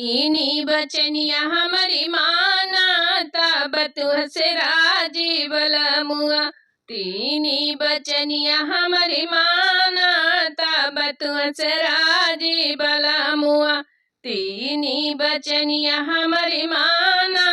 इनी बचनिया हमारी माना तब तुहसे राजी बलमुआ। तीनी बचनिया हमारी माना तब तुहसे राजी बलमुआ। तीनी बचनिया हमारी माना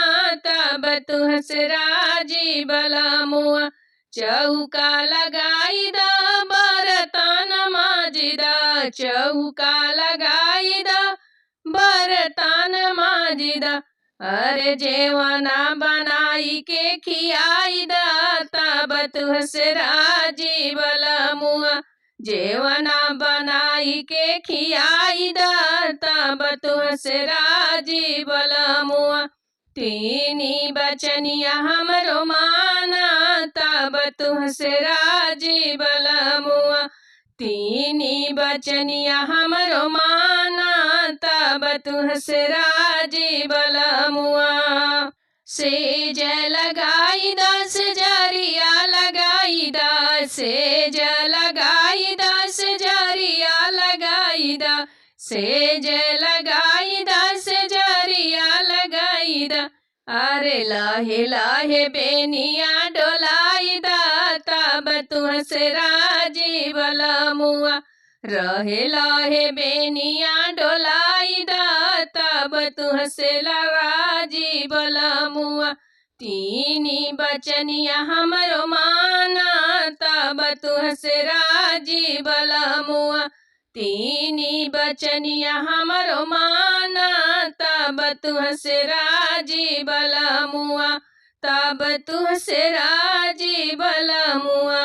तब तुहसे राजी बलमुआ। चौका लगाई दा बरतन माजिदा, चौका लगाई दा बरतन माजिदा। अरे जेवना बनाई के खियाई दा तब तुहसे राजी बलमुआ। जेवना बनाई के खियाई दा तब तुहसे राजी बलमुआ। तीनी बचनिया हमरो माना तब तुहसे राजी बलमुआ। तीनी बचनिया हमरो माना तब तुहसे राजी बलमुआ। सेज लगाई दा सजरिया लगाई दा, सेज लगाई दा सजरिया लगाई दा, सेज लगाई दा सजरिया लगाई दा। अरे लाहे लाहे बेनिया डोलाई दा तब तुहसे राजी बलमुआ। रहे लाहे बेनिया डोलाई दा तब तुहसे राजी बलमुआ। तीनी बचनिया हमरो माना तब तुहसे राजी बलमुआ। तीनी बचनिया हमरो माना तब तुहसे राजी बलमुआ। तब तुहसे राजी बलमुआ।